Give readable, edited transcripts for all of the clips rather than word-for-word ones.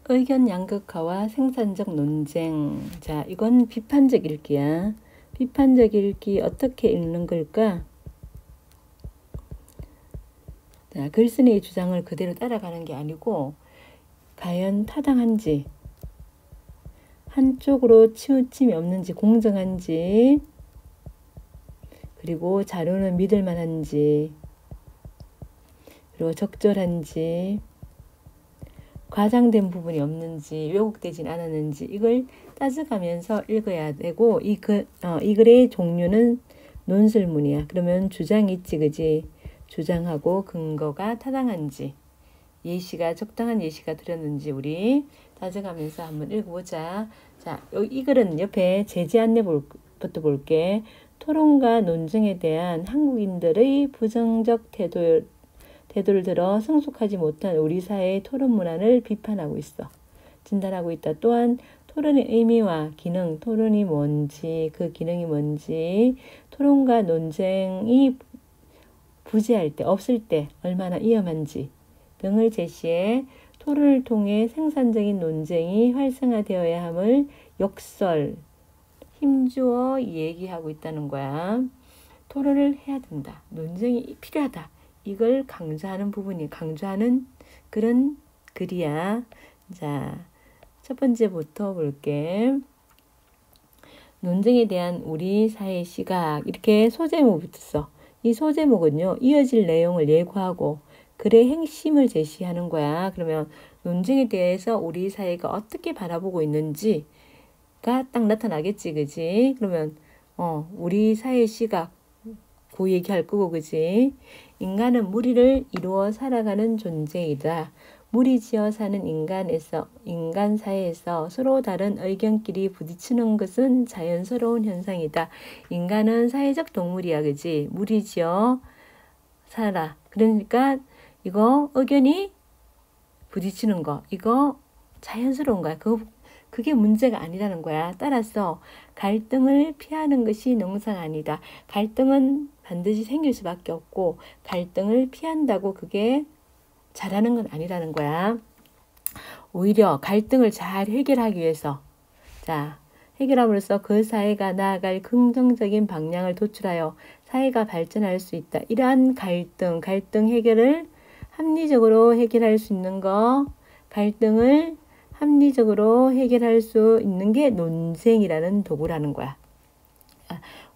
의견 양극화와 생산적 논쟁. 자, 이건 비판적 읽기야. 비판적 읽기 어떻게 읽는 걸까? 자, 글쓴이의 주장을 그대로 따라가는 게 아니고 과연 타당한지, 한쪽으로 치우침이 없는지, 공정한지, 그리고 자료는 믿을 만한지, 그리고 적절한지, 과장된 부분이 없는지, 왜곡되진 않았는지 이걸 따져가면서 읽어야 되고 이 글의 종류는 논술문이야. 그러면 주장이 있지, 그지? 주장하고 근거가 타당한지, 예시가 적당한 예시가 들었는지 우리 따져가면서 한번 읽어보자. 자, 이 글은 옆에 제재 안내부터 볼게. 토론과 논쟁에 대한 한국인들의 부정적 태도를 들어 성숙하지 못한 우리 사회의 토론 문화를 비판하고 있어. 진단하고 있다. 또한 토론의 의미와 기능, 토론이 뭔지, 그 기능이 뭔지, 토론과 논쟁이 부재할 때, 없을 때 얼마나 위험한지 등을 제시해 토론을 통해 생산적인 논쟁이 활성화되어야 함을 역설, 힘주어 얘기하고 있다는 거야. 토론을 해야 된다. 논쟁이 필요하다. 이걸 강조하는 그런 글이야. 자, 첫 번째부터 볼게. 논쟁에 대한 우리 사회의 시각. 이렇게 소제목부터 써. 이 소제목은요, 이어질 내용을 예고하고 글의 핵심을 제시하는 거야. 그러면 논쟁에 대해서 우리 사회가 어떻게 바라보고 있는지가 딱 나타나겠지, 그지? 그러면 우리 사회의 시각 그 얘기할 거고, 그지? 인간은 무리를 이루어 살아가는 존재이다. 무리지어 사는 인간 사회에서 서로 다른 의견끼리 부딪히는 것은 자연스러운 현상이다. 인간은 사회적 동물이야, 그지? 무리지어 살아. 그러니까 이거 의견이 부딪히는 거, 이거 자연스러운 거야. 그게 문제가 아니라는 거야. 따라서 갈등을 피하는 것이 농사가 아니다. 갈등은 반드시 생길 수밖에 없고 갈등을 피한다고 그게 잘하는 건 아니라는 거야. 오히려 갈등을 잘 해결하기 위해서 해결함으로써 그 사회가 나아갈 긍정적인 방향을 도출하여 사회가 발전할 수 있다. 이러한 갈등 해결을 합리적으로 해결할 수 있는 거, 갈등을 합리적으로 해결할 수 있는 게 논쟁이라는 도구라는 거야.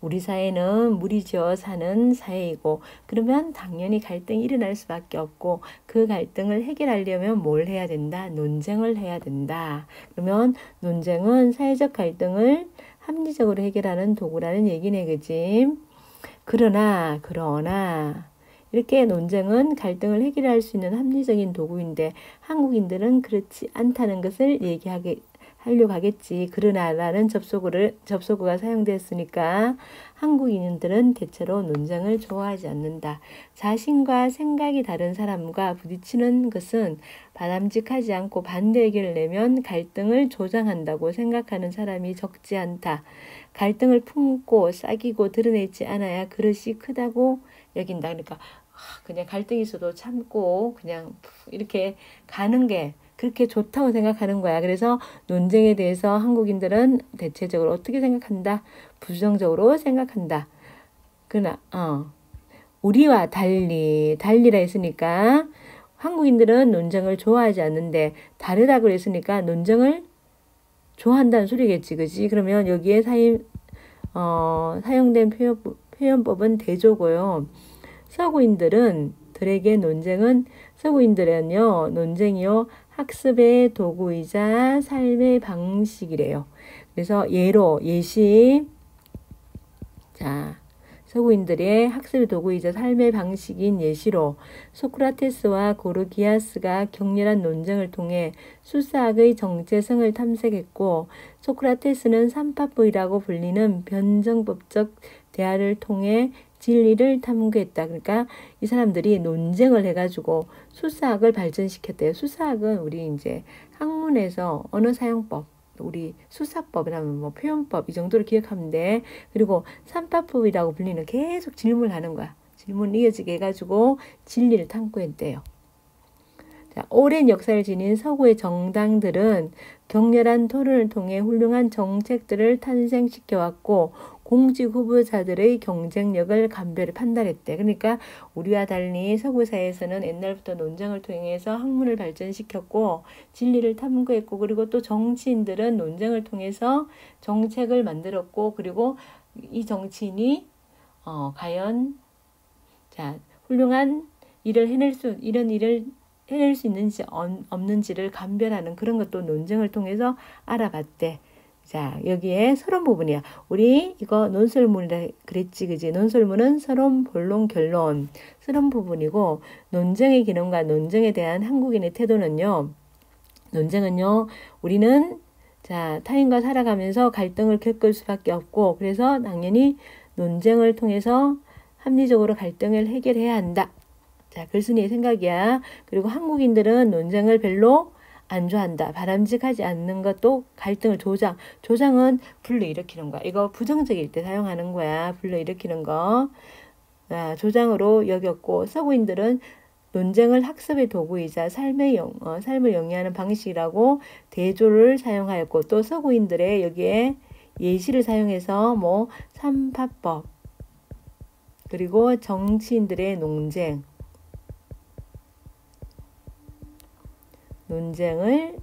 우리 사회는 무리지어 사는 사회이고 그러면 당연히 갈등이 일어날 수밖에 없고 그 갈등을 해결하려면 뭘 해야 된다? 논쟁을 해야 된다. 그러면 논쟁은 사회적 갈등을 합리적으로 해결하는 도구라는 얘기네, 그지? 그러나 이렇게 논쟁은 갈등을 해결할 수 있는 합리적인 도구인데 한국인들은 그렇지 않다는 것을 하려고 하겠지. 그러나라는 접속어가 사용됐으니까 한국인들은 대체로 논쟁을 좋아하지 않는다. 자신과 생각이 다른 사람과 부딪히는 것은 바람직하지 않고 반대 의견을 내면 갈등을 조장한다고 생각하는 사람이 적지 않다. 갈등을 품고 싸기고 드러내지 않아야 그릇이 크다고 여긴다. 그러니까 그냥 갈등이 있어도 참고 그냥 이렇게 가는 게 그렇게 좋다고 생각하는 거야. 그래서 논쟁에 대해서 한국인들은 대체적으로 어떻게 생각한다? 부정적으로 생각한다. 그러나 우리와 달리라 했으니까 한국인들은 논쟁을 좋아하지 않는데 다르다고 그랬으니까 논쟁을 좋아한다는 소리겠지, 그지? 그러면 여기에 사용된 표현법은 대조고요. 서구인들은요, 논쟁이요, 학습의 도구이자 삶의 방식이래요. 그래서 서구인들의 학습의 도구이자 삶의 방식인 예시로 소크라테스와 고르기아스가 격렬한 논쟁을 통해 수사학의 정체성을 탐색했고 소크라테스는 삼파부이라고 불리는 변정법적 대화를 통해 진리를 탐구했다. 그러니까 이 사람들이 논쟁을 해가지고 수사학을 발전시켰대요. 수사학은 우리 이제 학문에서 언어 사용법, 우리 수사법이라면 표현법 이 정도로 기억하면 돼. 그리고 삼파법이라고 불리는 계속 질문을 하는 거야. 질문 이어지게 해가지고 진리를 탐구했대요. 자, 오랜 역사를 지닌 서구의 정당들은 격렬한 토론을 통해 훌륭한 정책들을 탄생시켜왔고 공직 후보자들의 경쟁력을 감별히 판단했대. 그러니까 우리와 달리 서구 사회에서는 옛날부터 논쟁을 통해서 학문을 발전시켰고 진리를 탐구했고 그리고 또 정치인들은 논쟁을 통해서 정책을 만들었고 그리고 이 정치인이 과연 자 훌륭한 일을 이런 일을 해낼 수 있는지 없는지를 감별하는 그런 것도 논쟁을 통해서 알아봤대. 자, 여기에 서론 부분이야. 우리 이거 논설문이라 그랬지, 그지? 논설문은 서론, 본론, 결론. 서론 부분이고, 논쟁의 기능과 논쟁에 대한 한국인의 태도는요, 논쟁은요, 우리는, 자, 타인과 살아가면서 갈등을 겪을 수밖에 없고, 그래서 당연히 논쟁을 통해서 합리적으로 갈등을 해결해야 한다. 자, 글쓴이의 생각이야. 그리고 한국인들은 논쟁을 별로 안 좋아한다. 바람직하지 않는 것도 갈등을 조장은 불러일으키는 거야. 이거 부정적일 때 사용하는 거야. 불러일으키는 거. 조장으로 여겼고 서구인들은 논쟁을 학습의 도구이자 삶을 영위하는 방식이라고 대조를 사용하였고 또 서구인들의 여기에 예시를 사용해서 뭐 삼파법 그리고 정치인들의 논쟁을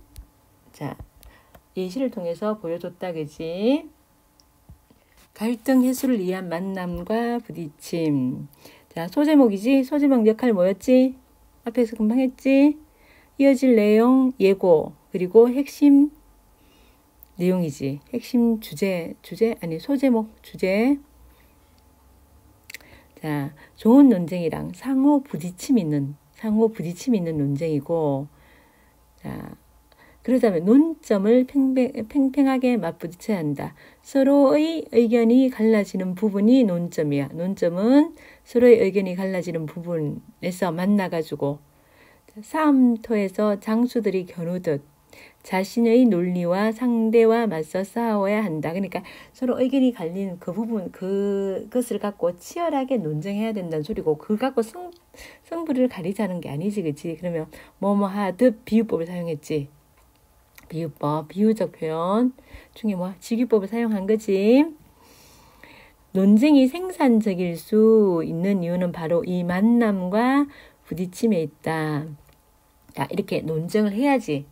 자 예시를 통해서 보여줬다 그지. 갈등 해소를 위한 만남과 부딪힘. 자 소제목이지. 소제목 역할 뭐였지? 앞에서 금방 했지. 이어질 내용 예고 그리고 핵심 내용이지. 핵심 주제 아니 소제목 주제. 자 좋은 논쟁이랑 상호 부딪힘 있는 논쟁이고 자, 그러자면 논점을 팽팽하게 맞부딪혀야 한다. 서로의 의견이 갈라지는 부분이 논점이야. 논점은 서로의 의견이 갈라지는 부분에서 만나가지고 싸움터에서 장수들이 겨누듯 자신의 논리와 상대와 맞서 싸워야 한다. 그러니까 서로 의견이 갈리는 그 부분, 그것을 갖고 치열하게 논쟁해야 된다는 소리고, 그걸 갖고 승부를 가리자는 게 아니지, 그치? 그러면 뭐뭐 하듯 비유법을 사용했지. 비유법, 비유적 표현 중에 뭐 직유법을 사용한 거지. 논쟁이 생산적일 수 있는 이유는 바로 이 만남과 부딪힘에 있다. 자, 이렇게 논쟁을 해야지.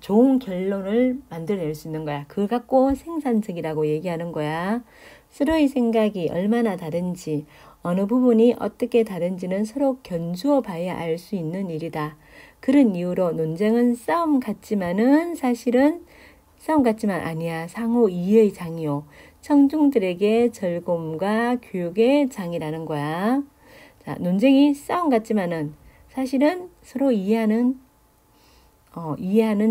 좋은 결론을 만들어낼 수 있는 거야. 그걸 갖고 생산적이라고 얘기하는 거야. 서로의 생각이 얼마나 다른지, 어느 부분이 어떻게 다른지는 서로 견주어 봐야 알 수 있는 일이다. 그런 이유로 논쟁은 싸움 같지만은 사실은 싸움 같지만 아니야. 상호 이해의 장이요. 청중들에게 즐거움과 교육의 장이라는 거야. 자, 논쟁이 싸움 같지만은 사실은 서로 이해하는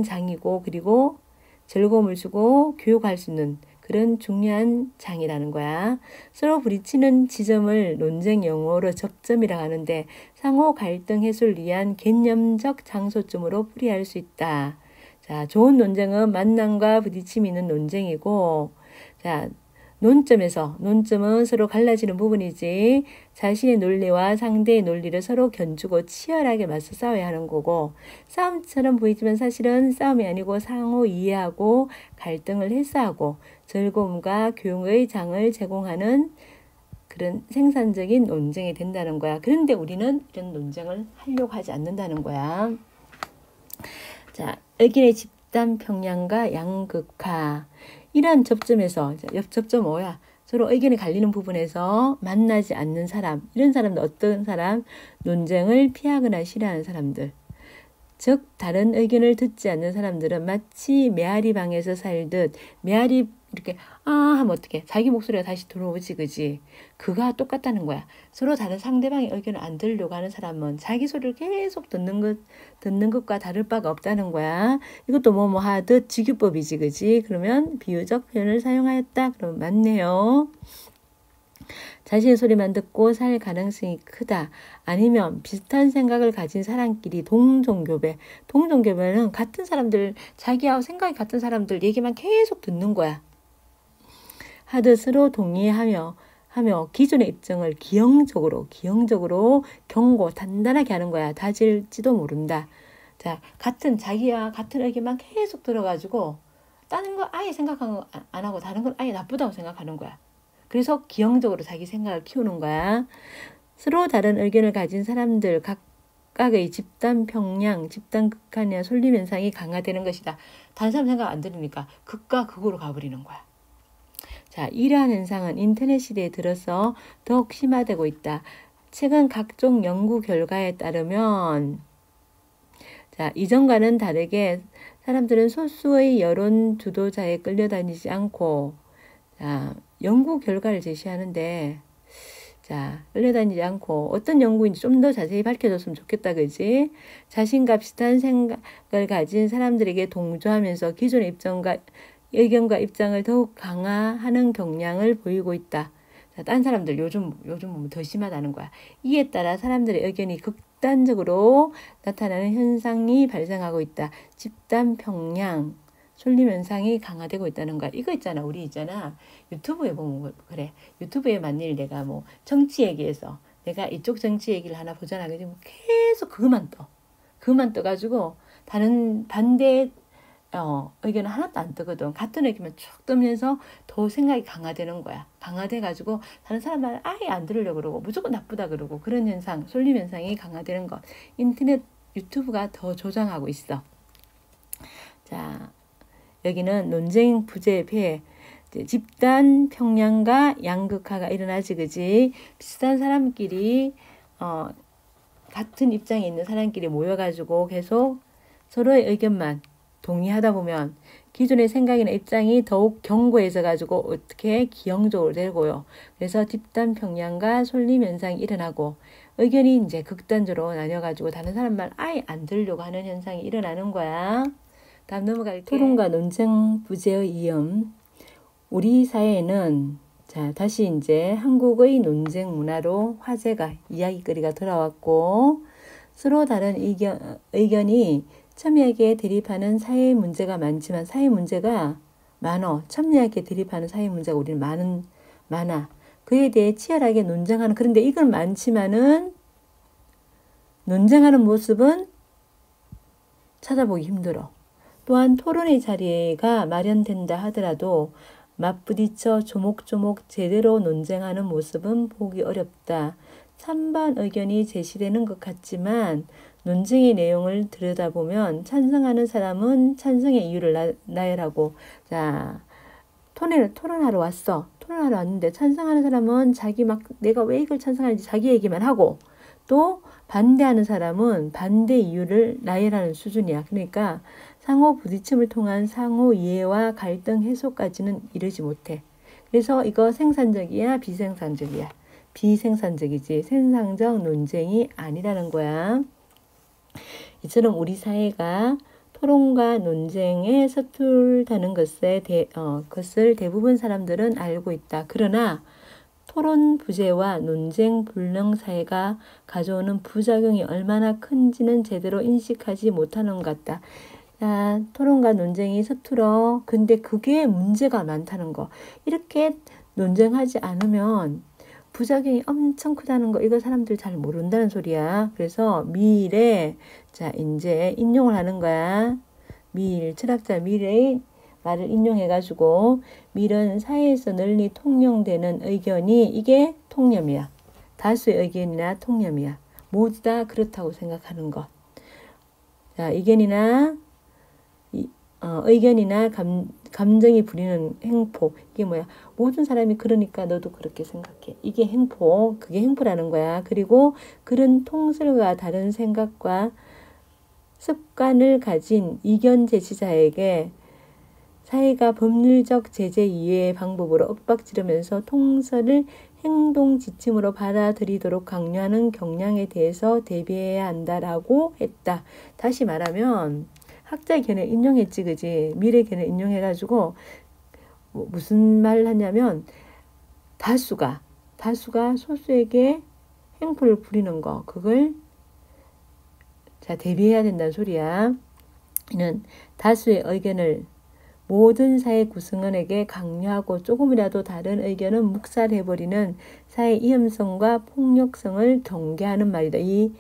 장이고 그리고 즐거움을 주고 교육할 수 있는 그런 중요한 장이라는 거야. 서로 부딪히는 지점을 논쟁 용어로 접점이라고 하는데 상호 갈등 해소를 위한 개념적 장소점으로 풀이할 수 있다. 자, 좋은 논쟁은 만남과 부딪힘이 있는 논쟁이고 자, 논점은 서로 갈라지는 부분이지 자신의 논리와 상대의 논리를 서로 견주고 치열하게 맞서 싸워야 하는 거고 싸움처럼 보이지만 사실은 싸움이 아니고 상호 이해하고 갈등을 해소하고 즐거움과 교육의 장을 제공하는 그런 생산적인 논쟁이 된다는 거야. 그런데 우리는 이런 논쟁을 하려고 하지 않는다는 거야. 자, 의견의 집단 평양과 양극화. 이러한 접점에서 접점 뭐야? 서로 의견이 갈리는 부분에서 만나지 않는 사람. 이런 사람들 어떤 사람? 논쟁을 피하거나 싫어하는 사람들. 즉 다른 의견을 듣지 않는 사람들은 마치 메아리 방에서 살듯 메아리 이렇게 하면 어떡해. 자기 목소리가 다시 들어오지 그지. 그가 똑같다는 거야. 서로 다른 상대방의 의견을 안 들으려고 하는 사람은 자기 소리를 계속 듣는 것과 다를 바가 없다는 거야. 이것도 뭐뭐 하듯 직유법이지 그지. 그러면 비유적 표현을 사용하였다. 그러면 맞네요. 자신의 소리만 듣고 살 가능성이 크다. 아니면 비슷한 생각을 가진 사람끼리 동종교배는 같은 사람들, 자기하고 생각이 같은 사람들 얘기만 계속 듣는 거야. 하듯 서로 동의하며 기존의 입장을 기형적으로 단단하게 하는 거야. 다질지도 모른다. 자, 자기와 같은 의견만 계속 들어가지고 다른 거 아예 생각한 거 안 하고 다른 걸 아예 나쁘다고 생각하는 거야. 그래서 기형적으로 자기 생각을 키우는 거야. 서로 다른 의견을 가진 사람들 각각의 집단 평양, 집단 극한이나 솔림 현상이 강화되는 것이다. 다른 사람 생각 안 들으니까 극과 극으로 가버리는 거야. 자, 이러한 현상은 인터넷 시대에 들어서 더욱 심화되고 있다. 최근 각종 연구 결과에 따르면 자, 이전과는 다르게 사람들은 소수의 여론 주도자에 끌려다니지 않고 자, 연구 결과를 제시하는데 자, 끌려다니지 않고 어떤 연구인지 좀 더 자세히 밝혀줬으면 좋겠다, 그지? 자신과 비슷한 생각을 가진 사람들에게 동조하면서 기존의 의견과 입장을 더욱 강화하는 경향을 보이고 있다. 자, 딴 사람들 요즘 보면 더 심하다는 거야. 이에 따라 사람들의 의견이 극단적으로 나타나는 현상이 발생하고 있다. 집단 평양, 솔림 현상이 강화되고 있다는 거야. 이거 있잖아. 우리 있잖아. 유튜브에 보면 그래. 유튜브에 만일 내가 뭐 정치 얘기해서 내가 이쪽 정치 얘기를 하나 보잖아. 그지? 계속 그것만 떠. 그것만 떠가지고 다른 반대 의견은 하나도 안 뜨거든. 같은 의견만 쭉 뜨면서 더 생각이 강화되는 거야. 강화돼가지고 다른 사람 말 아예 안 들으려고 그러고 무조건 나쁘다 그러고 그런 현상, 솔림 현상이 강화되는 거. 인터넷 유튜브가 더 조장하고 있어. 자, 여기는 논쟁 부재패 집단 평양과 양극화가 일어나지, 그지? 비슷한 사람끼리 같은 입장에 있는 사람끼리 모여가지고 계속 서로의 의견만 동의하다 보면 기존의 생각이나 입장이 더욱 견고해져 가지고 어떻게 기형적으로 되고요. 그래서 집단 평양과 솔림 현상이 일어나고 의견이 이제 극단적으로 나뉘어가지고 다른 사람 말 아예 안 들으려고 하는 현상이 일어나는 거야. 다음 넘어갈게. 토론과 논쟁 부재의 위험. 우리 사회에는 자, 다시 이제 한국의 논쟁 문화로 화제가 이야기거리가 돌아왔고 서로 다른 의견이 첨예하게 대립하는 사회 문제가 많지만 사회 문제가 많어. 첨예하게 대립하는 사회 문제가 우리는 많아. 그에 대해 치열하게 논쟁하는 그런데 이건 많지만은 논쟁하는 모습은 찾아보기 힘들어. 또한 토론의 자리가 마련된다 하더라도 맞부딪혀 조목조목 제대로 논쟁하는 모습은 보기 어렵다. 찬반 의견이 제시되는 것 같지만 논쟁의 내용을 들여다보면 찬성하는 사람은 찬성의 이유를 나열하고 자, 토론하러 왔어. 토론하러 왔는데 찬성하는 사람은 내가 왜 이걸 찬성하는지 자기 얘기만 하고 또 반대하는 사람은 반대 이유를 나열하는 수준이야. 그러니까 상호 부딪힘을 통한 상호 이해와 갈등 해소까지는 이르지 못해. 그래서 이거 생산적이야, 비생산적이야? 비생산적이지. 생산적 논쟁이 아니라는 거야. 이처럼 우리 사회가 토론과 논쟁에 서툴다는 것을 대부분 사람들은 알고 있다. 그러나 토론 부재와 논쟁 불능 사회가 가져오는 부작용이 얼마나 큰지는 제대로 인식하지 못하는 것 같다. 자, 토론과 논쟁이 서툴어. 근데 그게 문제가 많다는 거. 이렇게 논쟁하지 않으면 부작용이 엄청 크다는 거. 이거 사람들 잘 모른다는 소리야. 그래서 밀에 자, 이제 인용을 하는 거야. 철학자 밀의 말을 인용해가지고 밀은 사회에서 널리 통용되는 의견이 이게 통념이야. 다수의 의견이나 통념이야. 모두 다 그렇다고 생각하는 것. 자, 의견이나 감정이 부리는 행포. 이게 뭐야? 모든 사람이 그러니까 너도 그렇게 생각해. 이게 행포. 그게 행포라는 거야. 그리고 그런 통설과 다른 생각과 습관을 가진 이견 제시자에게 사회가 법률적 제재 이외의 방법으로 엇박지르면서 통설을 행동 지침으로 받아들이도록 강요하는 경향에 대해서 대비해야 한다라고 했다. 다시 말하면 학자의 견해를 인용했지, 그지? 밀의 견해를 인용해가지고 무슨 말을 하냐면 다수가 소수에게 행포를 부리는 거 그걸 자 대비해야 된다는 소리야. 이는 다수의 의견을 모든 사회 구성원에게 강요하고 조금이라도 다른 의견은 묵살해버리는 사회 위험성과 폭력성을 경계하는 말이다. 이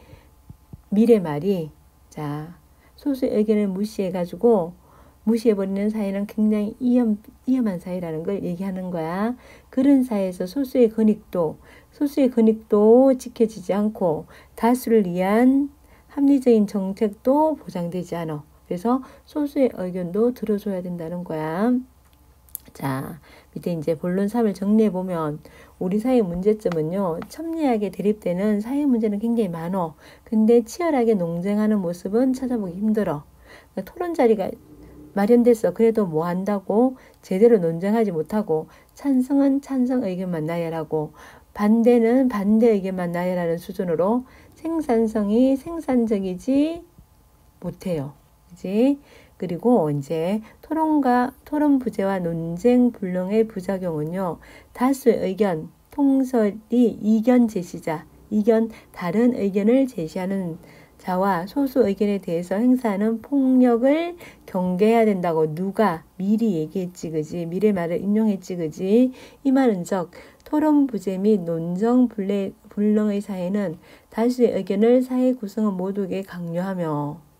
밀의 말이 자 소수의 의견을 무시해버리는 사회는 굉장히 위험한 사회라는 걸 얘기하는 거야. 그런 사회에서 소수의 권익도 지켜지지 않고 다수를 위한 합리적인 정책도 보장되지 않아. 그래서 소수의 의견도 들어줘야 된다는 거야. 자, 밑에 이제 본론 3을 정리해보면 우리 사회 문제점은요. 첨예하게 대립되는 사회 문제는 굉장히 많어. 근데 치열하게 논쟁하는 모습은 찾아보기 힘들어. 그러니까 토론 자리가 마련됐어. 그래도 뭐 한다고 제대로 논쟁하지 못하고 찬성은 찬성 의견만 나열하고 반대는 반대 의견만 나열하는 수준으로 생산성이 생산적이지 못해요. 그지? 그리고 이제 토론 부재와 논쟁 불능의 부작용은요. 다수의 의견, 통설이 다른 의견을 제시하는 자와 소수 의견에 대해서 행사하는 폭력을 경계해야 된다고 누가 미리 얘기했지, 그지? 미래 말을 인용했지, 그지? 이 말은 즉 토론 부재 및 논정 불능의 사회는 다수의 의견을 사회 구성원 모두에게 강요하며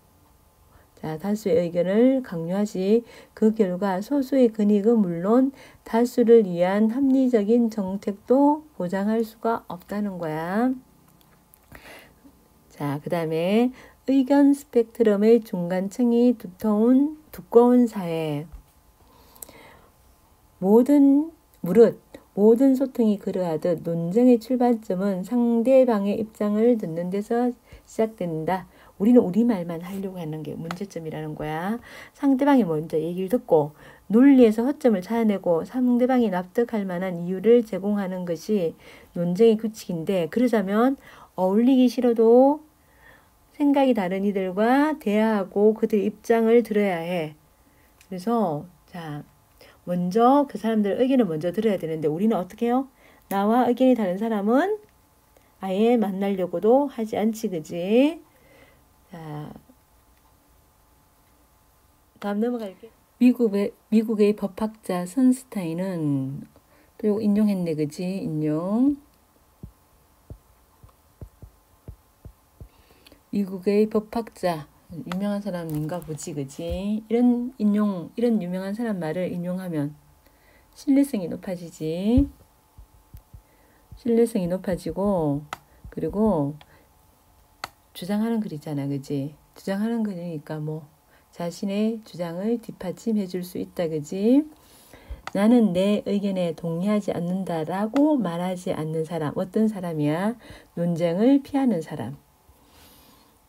다수의 의견을 강요하지 그 결과 소수의 권익은 물론 다수를 위한 합리적인 정책도 보장할 수가 없다는 거야. 자, 그 다음에 의견 스펙트럼의 중간층이 두꺼운 사회. 모든 소통이 그러하듯 논쟁의 출발점은 상대방의 입장을 듣는 데서 시작된다. 우리는 우리 말만 하려고 하는 게 문제점이라는 거야. 상대방이 먼저 얘기를 듣고 논리에서 허점을 찾아내고 상대방이 납득할 만한 이유를 제공하는 것이 논쟁의 규칙인데, 그러자면 어울리기 싫어도 생각이 다른 이들과 대화하고 그들 입장을 들어야 해. 그래서 먼저 그 사람들 의견을 먼저 들어야 되는데 우리는 어떻게 해요? 나와 의견이 다른 사람은 아예 만나려고도 하지 않지, 그지? 자, 다음 넘어갈게. 미국의 법학자 선스타인은 또 이거 인용했네, 그지? 인용. 미국의 법학자 유명한 사람인가 보지, 그지? 이런 유명한 사람 말을 인용하면 신뢰성이 높아지지. 신뢰성이 높아지고, 그리고 주장하는 글이잖아, 그지? 주장하는 글이니까 뭐 자신의 주장을 뒷받침해 줄 수 있다, 그지? 나는 내 의견에 동의하지 않는다라고 말하지 않는 사람. 어떤 사람이야? 논쟁을 피하는 사람.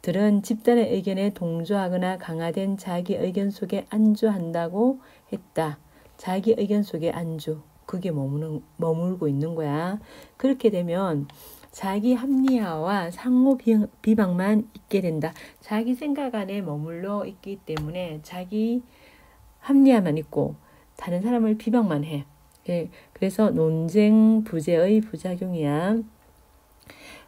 들은 집단의 의견에 동조하거나 강화된 자기 의견 속에 안주한다고 했다. 자기 의견 속에 안주. 그게 머물고 있는 거야. 그렇게 되면 자기 합리화와 상호 비방만 있게 된다. 자기 생각 안에 머물러 있기 때문에 자기 합리화만 있고 다른 사람을 비방만 해. 그래서 논쟁 부재의 부작용이야.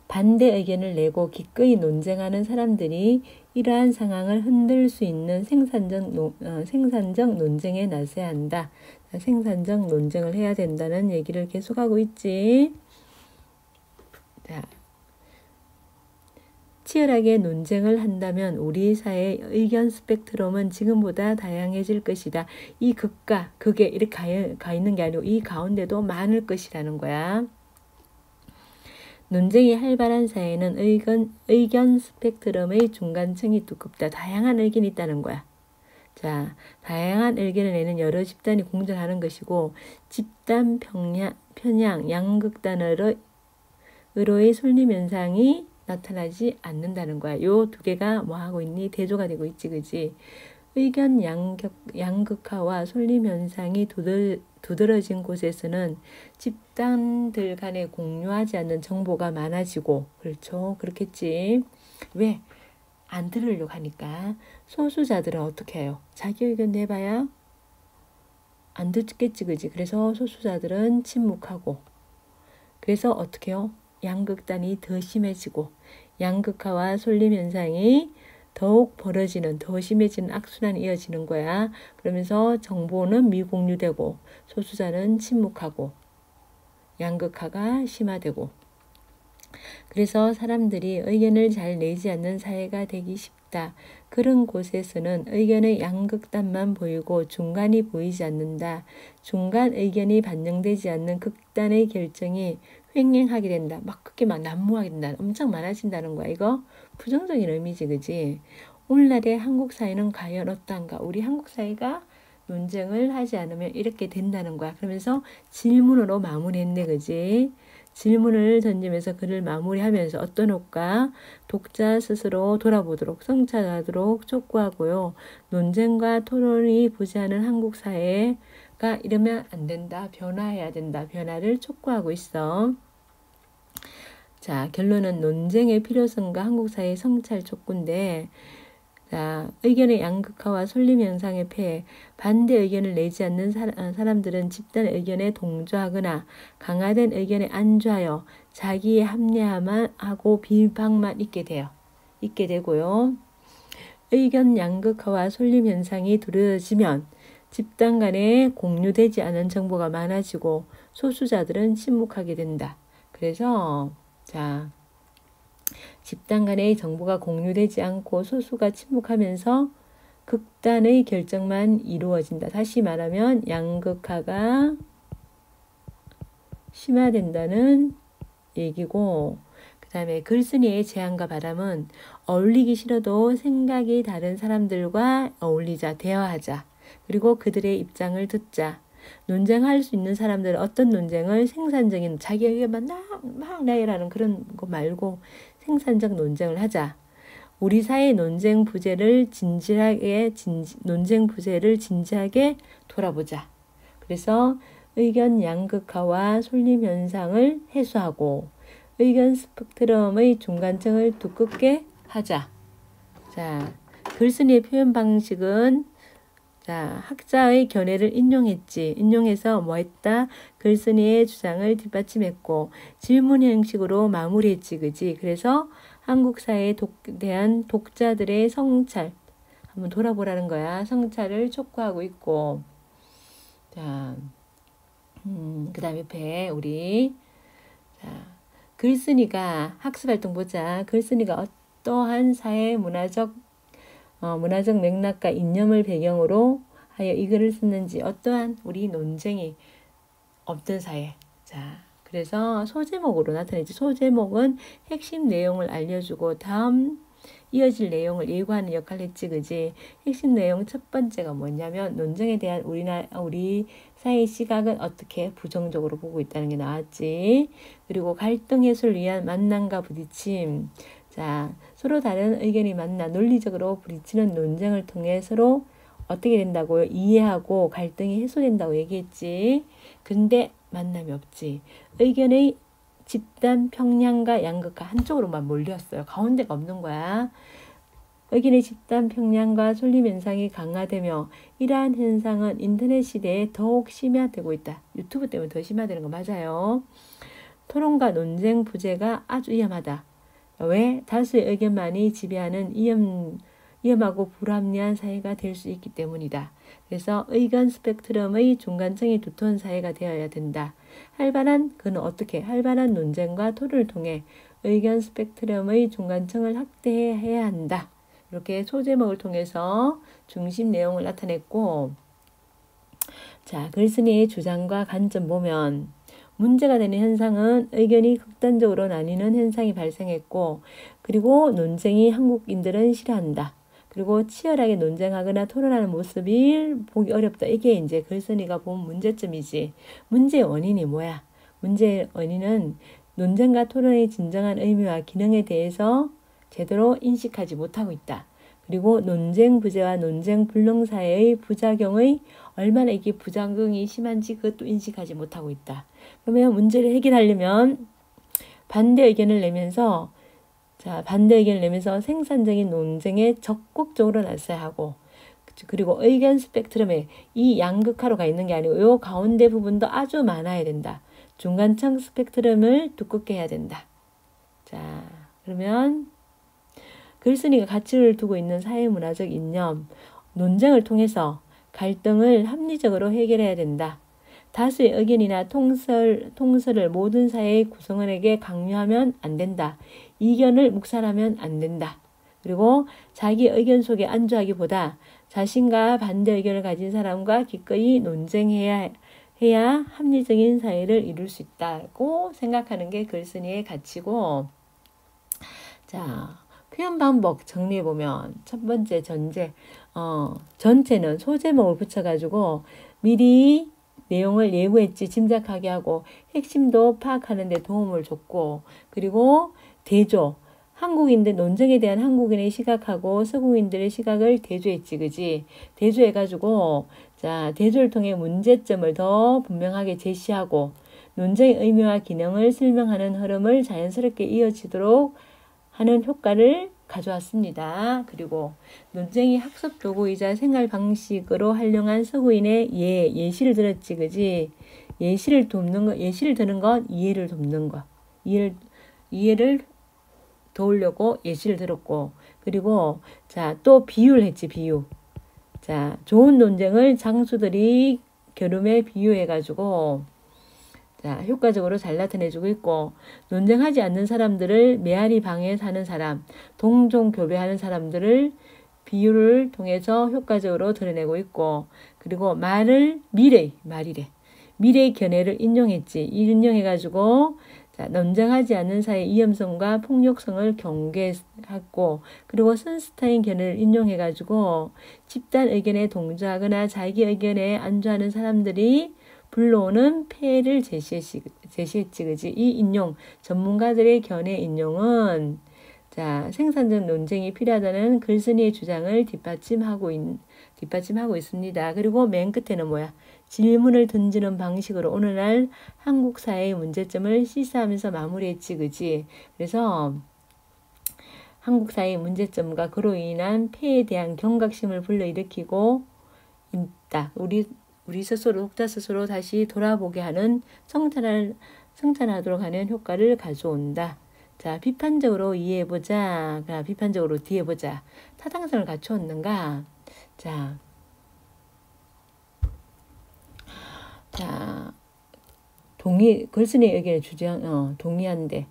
반대 의견을 내고 기꺼이 논쟁하는 사람들이 이러한 상황을 흔들 수 있는 생산적 논쟁에 나서야 한다. 생산적 논쟁을 해야 된다는 얘기를 계속하고 있지. 자, 치열하게 논쟁을 한다면 우리 사회의 의견 스펙트럼은 지금보다 다양해질 것이다. 이 극과 극에 이렇게 가 있는 게 아니고 이 가운데도 많을 것이라는 거야. 논쟁이 활발한 사회는 의견 스펙트럼의 중간층이 두껍다. 다양한 의견이 있다는 거야. 자, 다양한 의견을 내는 여러 집단이 공존하는 것이고 집단 편향, 양극단으로의 솔림현상이 나타나지 않는다는 거야. 요 두 개가 뭐 하고 있니? 대조가 되고 있지, 그지? 의견 양극화와 솔림현상이 두드러진 곳에서는 집단들 간에 공유하지 않는 정보가 많아지고, 그렇죠? 그렇겠지. 왜? 안 들으려고 하니까. 소수자들은 어떻게 해요? 자기 의견 내봐야 안 듣겠지, 그지? 그래서 소수자들은 침묵하고. 그래서 어떻게 해요? 양극단이 더 심해지고 양극화와 솔림현상이 더욱 더 심해지는 악순환이 이어지는 거야. 그러면서 정보는 미공유되고 소수자는 침묵하고 양극화가 심화되고 그래서 사람들이 의견을 잘 내지 않는 사회가 되기 쉽다. 그런 곳에서는 의견의 양극단만 보이고 중간이 보이지 않는다. 중간 의견이 반영되지 않는 극단의 결정이 횡행하게 된다. 막 그렇게 막 난무하게 된다. 엄청 많아진다는 거야. 이거 부정적인 의미지, 그지? 오늘날의 한국 사회는 과연 어떤가? 우리 한국 사회가 논쟁을 하지 않으면 이렇게 된다는 거야. 그러면서 질문으로 마무리했네, 그지? 질문을 던지면서 글을 마무리하면서 어떤 효과? 독자 스스로 돌아보도록 성찰하도록 촉구하고요. 논쟁과 토론이 부재하는 한국 사회가 이러면 안 된다. 변화해야 된다. 변화를 촉구하고 있어. 자, 결론은 논쟁의 필요성과 한국 사회의 성찰 촉구인데, 자, 의견의 양극화와 솔림 현상의 폐해, 반대 의견을 내지 않는 사람들은 집단 의견에 동조하거나 강화된 의견에 안주하여 자기의 합리화만 하고 비방만 있게 되고요. 의견 양극화와 솔림 현상이 두려워지면 집단 간에 공유되지 않은 정보가 많아지고 소수자들은 침묵하게 된다. 그래서 자, 집단 간의 정보가 공유되지 않고 소수가 침묵하면서 극단의 결정만 이루어진다. 다시 말하면 양극화가 심화된다는 얘기고, 그 다음에 글쓴이의 제안과 바람은 어울리기 싫어도 생각이 다른 사람들과 어울리자, 대화하자. 그리고 그들의 입장을 듣자. 논쟁할 수 있는 사람들은 어떤 논쟁을 생산적인 자기 의견만 막 나열하는 그런 거 말고 생산적 논쟁을 하자. 우리 사회 논쟁 부재를 진지하게 돌아보자. 그래서 의견 양극화와 솔림 현상을 해소하고 의견 스펙트럼의 중간층을 두껍게 하자. 자, 글쓴이의 표현 방식은 자, 학자의 견해를 인용해서 뭐 했다? 글쓴이의 주장을 뒷받침했고 질문 형식으로 마무리했지, 그지? 그래서 한국 사회에 대한 독자들의 성찰 한번 돌아보라는 거야. 성찰을 촉구하고 있고, 자, 그 다음에 옆에 우리 자, 글쓴이가 학습활동 보자. 글쓴이가 어떠한 사회 문화적 맥락과 이념을 배경으로 하여 이 글을 썼는지 어떠한 우리 논쟁이 없던 사회. 자, 그래서 소제목으로 나타내지. 소제목은 핵심 내용을 알려주고 다음 이어질 내용을 예고하는 역할을 했지, 그지? 핵심 내용 첫 번째가 뭐냐면 논쟁에 대한 우리 사회의 시각은 어떻게 부정적으로 보고 있다는 게 나왔지. 그리고 갈등 해소를 위한 만남과 부딪힘. 자, 서로 다른 의견이 만나 논리적으로 부딪히는 논쟁을 통해 서로 어떻게 된다고요? 이해하고 갈등이 해소된다고 얘기했지. 근데 만남이 없지. 의견의 집단 평양과 양극화 한쪽으로만 몰렸어요. 가운데가 없는 거야. 의견의 집단 평양과 솔림 현상이 강화되며 이러한 현상은 인터넷 시대에 더욱 심화되고 있다. 유튜브 때문에 더 심화되는 거 맞아요. 토론과 논쟁 부재가 아주 위험하다. 왜? 다수의 의견만이 지배하는 위험하고 불합리한 사회가 될 수 있기 때문이다. 그래서 의견 스펙트럼의 중간층이 두터운 사회가 되어야 된다. 그는 어떻게? 활발한 논쟁과 토론을 통해 의견 스펙트럼의 중간층을 확대해야 한다. 이렇게 소제목을 통해서 중심 내용을 나타냈고, 자, 글쓴이의 주장과 관점 보면 문제가 되는 현상은 의견이 극단적으로 나뉘는 현상이 발생했고, 그리고 논쟁이 한국인들은 싫어한다. 그리고 치열하게 논쟁하거나 토론하는 모습이 보기 어렵다. 이게 이제 글쓴이가 본 문제점이지. 문제의 원인이 뭐야? 문제의 원인은 논쟁과 토론의 진정한 의미와 기능에 대해서 제대로 인식하지 못하고 있다. 그리고 논쟁 부재와 논쟁 불능 사회의 부작용의 얼마나 이게 부작용이 심한지 그것도 인식하지 못하고 있다. 그러면 문제를 해결하려면 반대 의견을 내면서 생산적인 논쟁에 적극적으로 나서야 하고, 그리고 의견 스펙트럼에 이 양극화로 가 있는 게 아니고 요 가운데 부분도 아주 많아야 된다. 중간층 스펙트럼을 두껍게 해야 된다. 자, 그러면 글쓴이가 가치를 두고 있는 사회문화적 이념, 논쟁을 통해서 갈등을 합리적으로 해결해야 된다. 다수의 의견이나 통설을 모든 사회의 구성원에게 강요하면 안 된다. 이견을 묵살하면 안 된다. 그리고 자기 의견 속에 안주하기보다 자신과 반대 의견을 가진 사람과 기꺼이 논쟁해야 합리적인 사회를 이룰 수 있다고 생각하는 게 글쓴이의 가치고, 자, 표현 방법 정리해보면 첫 번째 전체는 소제목을 붙여가지고 미리 내용을 예고했지 짐작하게 하고 핵심도 파악하는 데 도움을 줬고, 그리고 대조, 논쟁에 대한 한국인의 시각하고 서구인들의 시각을 대조했지, 그지? 대조해가지고, 자, 대조를 통해 문제점을 더 분명하게 제시하고, 논쟁의 의미와 기능을 설명하는 흐름을 자연스럽게 이어지도록 하는 효과를 가져왔습니다. 그리고 논쟁이 학습 도구이자 생활 방식으로 활용한 서구인의 예시를 들었지, 그지? 예시를 드는 건 이해를 돕는 거. 이해를 도우려고 예시를 들었고, 그리고 자, 또 비유를 했지, 비유. 자, 좋은 논쟁을 장수들이 겨루매 비유해가지고, 자, 효과적으로 잘 나타내주고 있고, 논쟁하지 않는 사람들을 메아리 방에 사는 사람, 동종 교배하는 사람들을 비유를 통해서 효과적으로 드러내고 있고, 그리고 미래의 견해를 인용했지. 인용해가지고, 자, 논쟁하지 않는 사회의 위험성과 폭력성을 경계하고, 그리고 선스타인 견해를 인용해가지고 집단 의견에 동조하거나 자기 의견에 안주하는 사람들이 불러오는 폐해를 제시했지, 그지? 이 인용, 전문가들의 견해 인용은, 자, 생산적 논쟁이 필요하다는 글쓴이의 주장을 뒷받침하고 있습니다. 그리고 맨 끝에는 뭐야? 질문을 던지는 방식으로 오늘날 한국 사회의 문제점을 시사하면서 마무리했지, 그지? 그래서 한국 사회의 문제점과 그로 인한 폐해에 대한 경각심을 불러일으키고 있다. 우리 스스로, 독자 스스로 다시 돌아보게 하는 성찰하도록 하는 효과를 가져온다. 자, 비판적으로 이해해보자. 비판적으로 뒤에 보자. 타당성을 갖추었는가? 자, 글쓴이의 의견에 동의한데,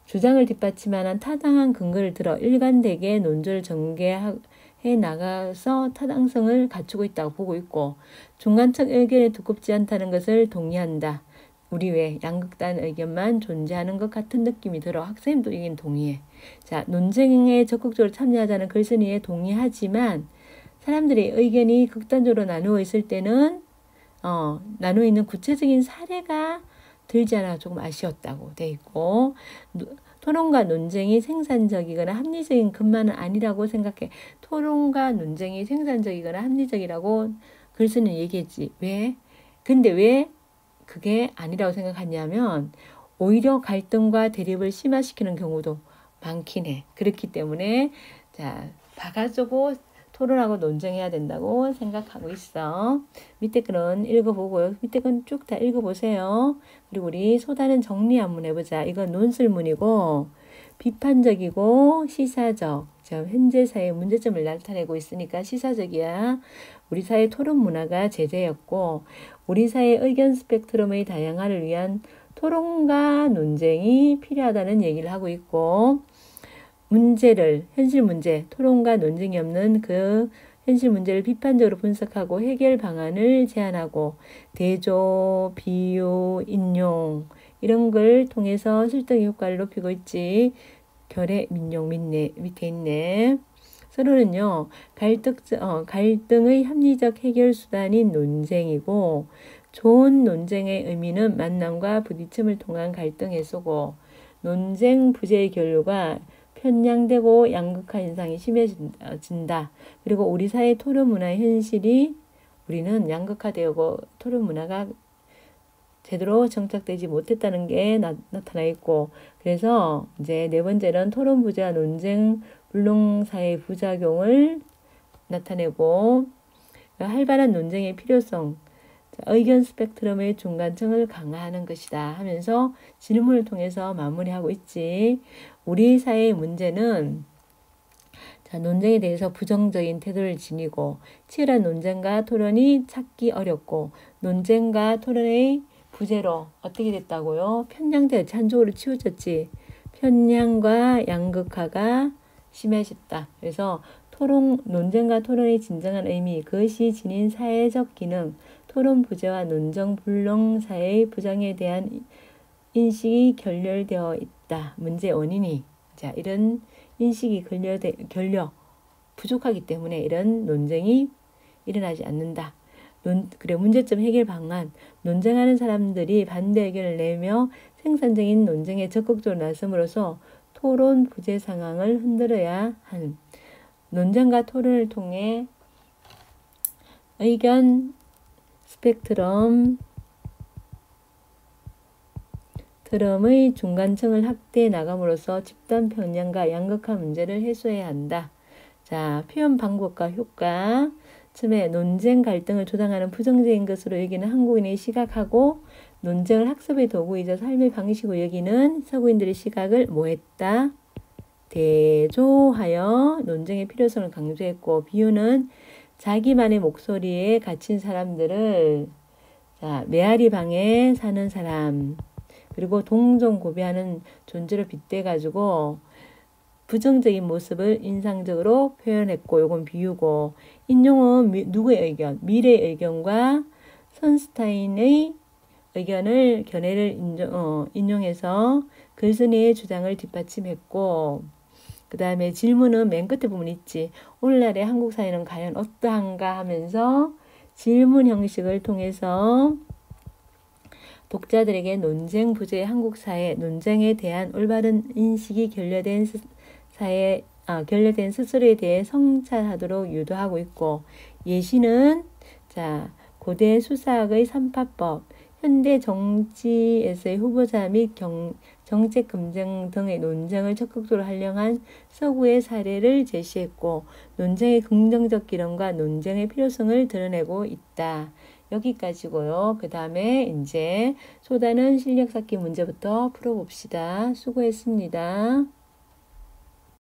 주장을 뒷받침하는 타당한 근거를 들어 일관되게 논조를 전개해 나가서 타당성을 갖추고 있다고 보고 있고, 중간적 의견에 두껍지 않다는 것을 동의한다. 우리 외 양극단 의견만 존재하는 것 같은 느낌이 들어. 학생도 이긴 동의해. 자, 논쟁에 적극적으로 참여하자는 글쓴이에 동의하지만 사람들의 의견이 극단적으로 나누어 있을 때는 나누어 있는 구체적인 사례가 들지 않아 조금 아쉬웠다고 돼 있고, 토론과 논쟁이 생산적이거나 합리적인 것만은 아니라고 생각해. 토론과 논쟁이 생산적이거나 합리적이라고 글쓰는 얘기했지. 근데 왜 그게 아니라고 생각하냐면 오히려 갈등과 대립을 심화시키는 경우도 많긴 해. 그렇기 때문에 자, 봐가지고 토론하고 논쟁해야 된다고 생각하고 있어. 밑에 글은 읽어보고요. 밑에 건 쭉 다 읽어보세요. 그리고 우리 소단은 정리 한번 해보자. 이건 논술문이고 비판적이고 시사적. 현재 사회의 문제점을 나타내고 있으니까 시사적이야. 우리 사회 토론 문화가 제재였고 우리 사회 의견 스펙트럼의 다양화를 위한 토론과 논쟁이 필요하다는 얘기를 하고 있고, 현실 문제, 토론과 논쟁이 없는 그 현실 문제를 비판적으로 분석하고 해결 방안을 제안하고 대조, 비유, 인용 이런 걸 통해서 설득의 효과를 높이고 있지. 결의 민용 밑에 있네. 서론은요, 갈등의 합리적 해결 수단인 논쟁이고, 좋은 논쟁의 의미는 만남과 부딪힘을 통한 갈등 해소고, 논쟁 부재의 결과가 편향되고 양극화 현상이 심해진다. 그리고 우리 사회 토론 문화의 현실이 우리는 양극화되고 토론 문화가 제대로 정착되지 못했다는 게 나타나 있고, 그래서 이제 네 번째는 토론 부재와 논쟁 불능사의 부작용을 나타내고, 활발한 논쟁의 필요성, 의견 스펙트럼의 중간층을 강화하는 것이다 하면서 질문을 통해서 마무리하고 있지. 우리 사회의 문제는 자, 논쟁에 대해서 부정적인 태도를 지니고 치열한 논쟁과 토론이 찾기 어렵고 논쟁과 토론의 부재로 어떻게 됐다고요? 편향되었지. 한쪽으로 치우쳤지. 편향과 양극화가 심해졌다. 그래서 논쟁과 토론의 진정한 의미, 그것이 지닌 사회적 기능, 토론 부재와 논정 불능 사회의 부정에 대한 인식이 결렬되어 있다. 문제 원인이. 자, 이런 인식이 부족하기 때문에 이런 논쟁이 일어나지 않는다. 그래, 문제점 해결 방안. 논쟁하는 사람들이 반대 의견을 내며 생산적인 논쟁에 적극적으로 나섬으로써 토론 부재 상황을 흔들어야 하는. 논쟁과 토론을 통해 의견 스펙트럼의 중간층을 확대해 나감으로써 집단 편향과 양극화 문제를 해소해야 한다. 자, 표현 방법과 효과. 처음에 논쟁 갈등을 조장하는 부정적인 것으로 여기는 한국인의 시각하고 논쟁을 학습의 도구이자 삶의 방식으로 여기는 서구인들의 시각을 뭐했다? 대조하여 논쟁의 필요성을 강조했고, 비유는 자기만의 목소리에 갇힌 사람들을 자, 메아리 방에 사는 사람, 그리고 동종 고배하는 존재로 빗대가지고 부정적인 모습을 인상적으로 표현했고, 요건 비유고, 인용은 누구의 의견? 밀의 의견과 선스타인의 의견을 견해를 인용해서 글쓴이의 주장을 뒷받침했고, 그 다음에 질문은 맨 끝에 보면 있지. 오늘날의 한국 사회는 과연 어떠한가 하면서 질문 형식을 통해서 독자들에게 논쟁 부재의 한국 사회, 논쟁에 대한 올바른 인식이 결여된 스스로에 대해 성찰하도록 유도하고 있고, 예시는 자, 고대 수사학의 삼파법, 현대 정치에서의 후보자 및 정책 검증 등의 논쟁을 적극적으로 활용한 서구의 사례를 제시했고, 논쟁의 긍정적 기능과 논쟁의 필요성을 드러내고 있다. 여기까지고요. 그 다음에 이제 쏟아는 실력 쌓기 문제부터 풀어봅시다. 수고했습니다.